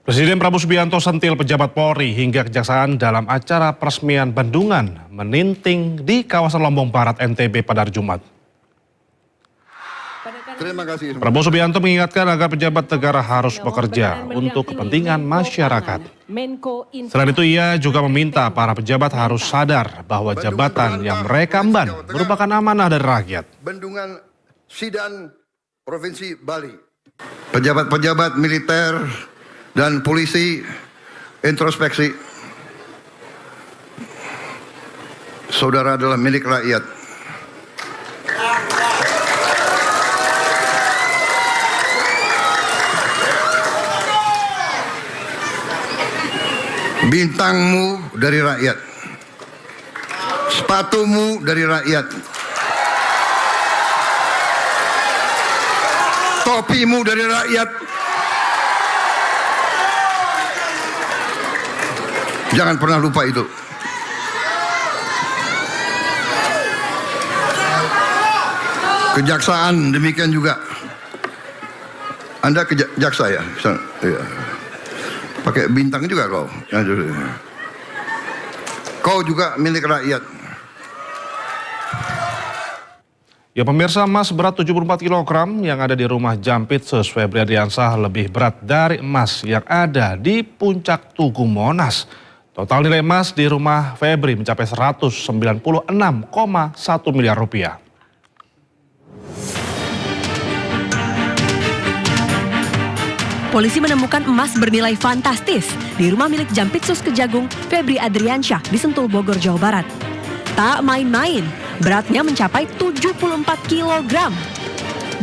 Presiden Prabowo Subianto sentil pejabat Polri hingga Kejaksaan dalam acara peresmian bendungan meninting di kawasan Lombok Barat, NTB pada hari Jumat. Terima kasih. Prabowo Subianto mengingatkan agar pejabat negara harus bekerja untuk kepentingan masyarakat. Selain itu, ia juga meminta para pejabat harus sadar bahwa jabatan yang mereka emban merupakan amanah dari rakyat. Bendungan Sidan, Provinsi Bali. Pejabat-pejabat militer dan polisi introspeksi. Saudara adalah milik rakyat. Bintangmu dari rakyat. Sepatumu dari rakyat. Topimu dari rakyat. Jangan pernah lupa itu. Kejaksaan demikian juga. Anda jaksa ya? Iya. Pakai bintang juga kau. Kau juga milik rakyat. Ya pemirsa, emas berat 74 kg yang ada di rumah Jampitsus Febri Ardiansyah lebih berat dari emas yang ada di Puncak Tugu Monas. Total nilai emas di rumah Febri mencapai 196,1 miliar rupiah. Polisi menemukan emas bernilai fantastis di rumah milik Jampitsus Kejagung Febri Ardiansyah di Sentul, Bogor, Jawa Barat. Tak main-main, beratnya mencapai 74 kg.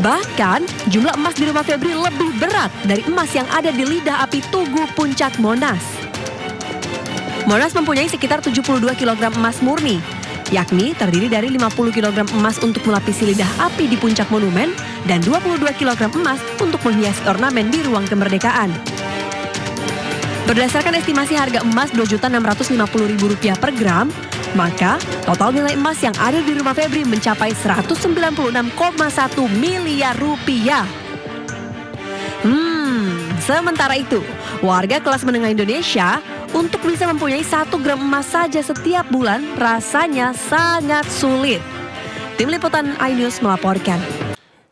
Bahkan, jumlah emas di rumah Febri lebih berat dari emas yang ada di lidah api Tugu Puncak Monas. Monas mempunyai sekitar 72 kg emas murni, yakni terdiri dari 50 kg emas untuk melapisi lidah api di puncak monumen dan 22 kg emas untuk menghiasi ornamen di ruang kemerdekaan. Berdasarkan estimasi harga emas Rp2.650.000 per gram, maka total nilai emas yang ada di rumah Febri mencapai 196,1 miliar rupiah. Sementara itu, warga kelas menengah Indonesia untuk bisa mempunyai 1 gram emas saja setiap bulan rasanya sangat sulit. Tim Liputan iNews melaporkan.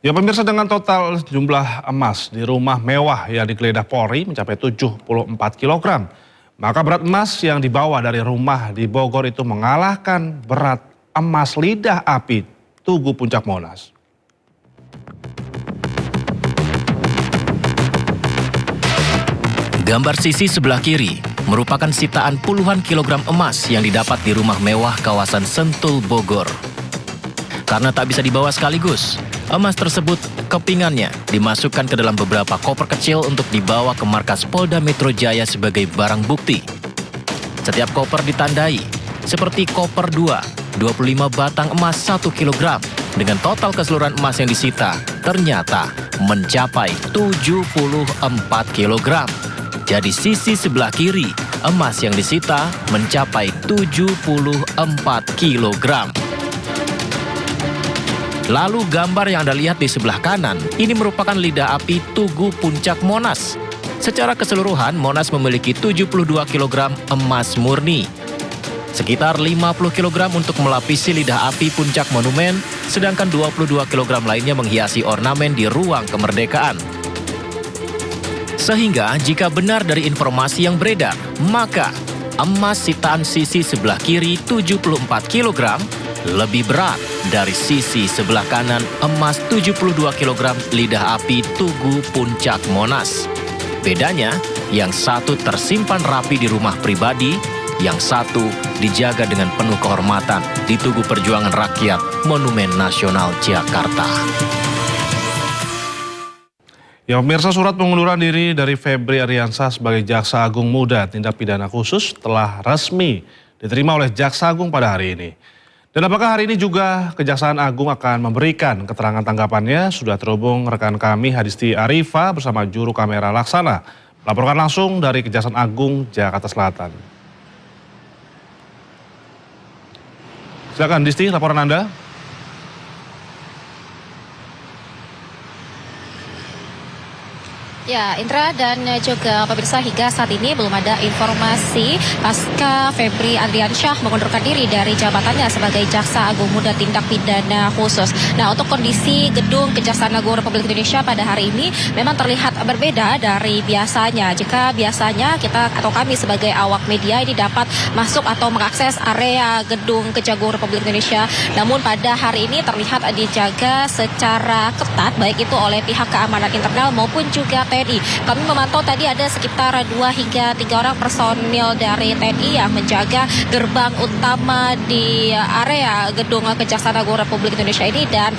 Ya pemirsa, dengan total jumlah emas di rumah mewah yang digeledah Polri mencapai 74 kg. Maka berat emas yang dibawa dari rumah di Bogor itu mengalahkan berat emas lidah api Tugu Puncak Monas. Gambar sisi sebelah kiri merupakan sitaan puluhan kilogram emas yang didapat di rumah mewah kawasan Sentul, Bogor. Karena tak bisa dibawa sekaligus, emas tersebut kepingannya dimasukkan ke dalam beberapa koper kecil untuk dibawa ke markas Polda Metro Jaya sebagai barang bukti. Setiap koper ditandai, seperti koper 2, 25 batang emas 1 kg, dengan total keseluruhan emas yang disita ternyata mencapai 74 kg. Jadi sisi sebelah kiri, emas yang disita mencapai 74 kg. Lalu gambar yang Anda lihat di sebelah kanan, ini merupakan lidah api Tugu Puncak Monas. Secara keseluruhan, Monas memiliki 72 kg emas murni. Sekitar 50 kg untuk melapisi lidah api puncak monumen, sedangkan 22 kg lainnya menghiasi ornamen di ruang kemerdekaan. Sehingga jika benar dari informasi yang beredar, maka emas sitaan sisi sebelah kiri 74 kg lebih berat dari sisi sebelah kanan emas 72 kg lidah api Tugu Puncak Monas. Bedanya, yang satu tersimpan rapi di rumah pribadi, yang satu dijaga dengan penuh kehormatan di Tugu Perjuangan Rakyat Monumen Nasional Jakarta. Ya pemirsa, surat pengunduran diri dari Febri Ardiansyah sebagai Jaksa Agung Muda Tindak Pidana Khusus telah resmi diterima oleh Jaksa Agung pada hari ini. Dan apakah hari ini juga Kejaksaan Agung akan memberikan keterangan tanggapannya? Sudah terhubung rekan kami Hadisti Arifa bersama juru kamera Laksana. Melaporkan langsung dari Kejaksaan Agung Jakarta Selatan. Silakan Disti, laporan Anda. Ya, Indra dan juga pemirsa, hingga saat ini belum ada informasi pasca Febri Adriansyah mengundurkan diri dari jabatannya sebagai Jaksa Agung Muda Tindak Pidana Khusus. Nah, untuk kondisi gedung Kejaksaan Agung Republik Indonesia pada hari ini memang terlihat berbeda dari biasanya. Jika biasanya kita atau kami sebagai awak media ini dapat masuk atau mengakses area gedung Kejagung Republik Indonesia, namun pada hari ini terlihat dijaga secara ketat baik itu oleh pihak keamanan internal maupun juga TNI. Kami memantau tadi ada sekitar 2 hingga 3 orang personil dari TNI yang menjaga gerbang utama di area gedung Kejaksaan Agung Republik Indonesia ini dan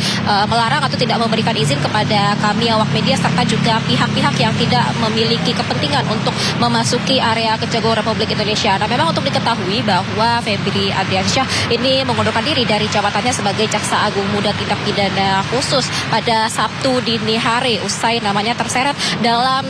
melarang atau tidak memberikan izin kepada kami awak media serta juga pihak-pihak yang tidak memiliki kepentingan untuk memasuki area Kejagung Republik Indonesia. Nah, memang untuk diketahui bahwa Febri Adriansyah ini mengundurkan diri dari jabatannya sebagai Jaksa Agung Muda Tindak Pidana Khusus pada Sabtu dini hari usai namanya terseret dalam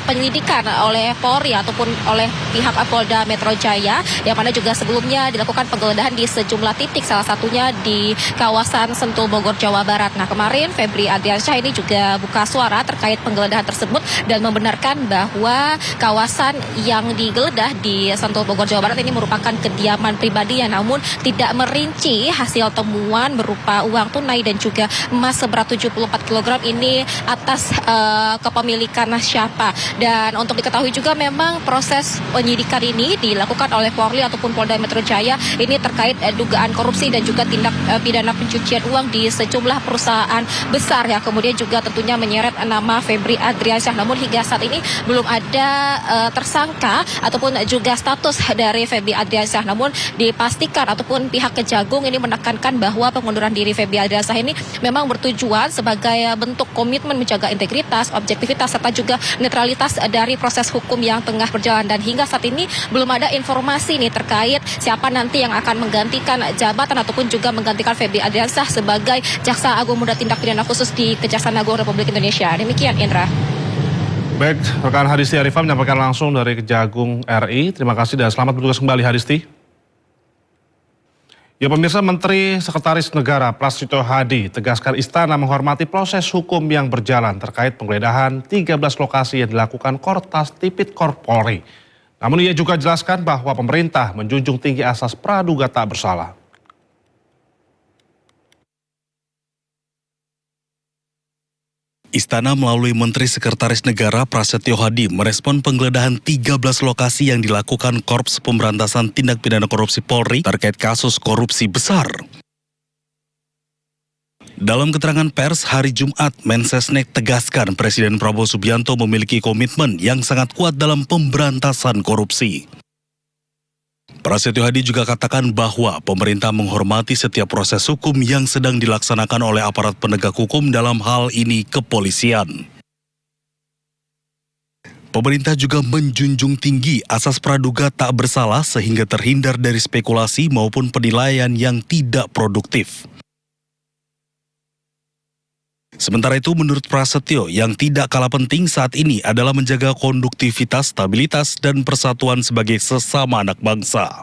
penyelidikan oleh Polri ataupun oleh pihak Polda Metro Jaya, yang mana juga sebelumnya dilakukan penggeledahan di sejumlah titik, salah satunya di kawasan Sentul Bogor, Jawa Barat. Nah, kemarin Febri Adriansyah ini juga buka suara terkait penggeledahan tersebut dan membenarkan bahwa kawasan yang digeledah di Sentul Bogor, Jawa Barat ini merupakan kediaman pribadinya, namun tidak merinci hasil temuan berupa uang tunai dan juga emas seberat 74 kg ini atas kepemilikan siapa. Dan untuk diketahui juga memang proses penyidikan ini dilakukan oleh Polri ataupun Polda Metro Jaya ini terkait dugaan korupsi dan juga tindak pidana pencucian uang di sejumlah perusahaan besar yang kemudian juga tentunya menyeret nama Febri Adriansyah. Namun hingga saat ini belum ada tersangka ataupun juga status dari Febri Adriansyah. Namun dipastikan ataupun pihak Kejagung ini menekankan bahwa pengunduran diri Febri Adriansyah ini memang bertujuan sebagai bentuk komitmen menjaga integritas, objektivitas serta juga netralitas dari proses hukum yang tengah berjalan. Dan hingga saat ini belum ada informasi nih terkait siapa nanti yang akan menggantikan jabatan ataupun juga menggantikan Febri Adriansyah sebagai Jaksa Agung Muda Tindak Pidana Khusus di Kejaksaan Agung Republik Indonesia. Demikian, Indra. Baik, rekan Hadisti Arifah menyampaikan langsung dari Kejagung RI. Terima kasih dan selamat bertugas kembali, Hadisti. Ya pemirsa, Menteri Sekretaris Negara Prasetyo Hadi tegaskan istana menghormati proses hukum yang berjalan terkait penggeledahan 13 lokasi yang dilakukan Kortas Tipikor Polri. Namun ia juga jelaskan bahwa pemerintah menjunjung tinggi asas praduga tak bersalah. Istana melalui Menteri Sekretaris Negara Prasetyo Hadi merespon penggeledahan 13 lokasi yang dilakukan Korps Pemberantasan Tindak Pidana Korupsi Polri terkait kasus korupsi besar. Dalam keterangan pers hari Jumat, Mensesnek tegaskan Presiden Prabowo Subianto memiliki komitmen yang sangat kuat dalam pemberantasan korupsi. Prasetyo Hadi juga katakan bahwa pemerintah menghormati setiap proses hukum yang sedang dilaksanakan oleh aparat penegak hukum, dalam hal ini kepolisian. Pemerintah juga menjunjung tinggi asas praduga tak bersalah sehingga terhindar dari spekulasi maupun penilaian yang tidak produktif. Sementara itu, menurut Prasetyo, yang tidak kalah penting saat ini adalah menjaga konduktivitas, stabilitas, dan persatuan sebagai sesama anak bangsa.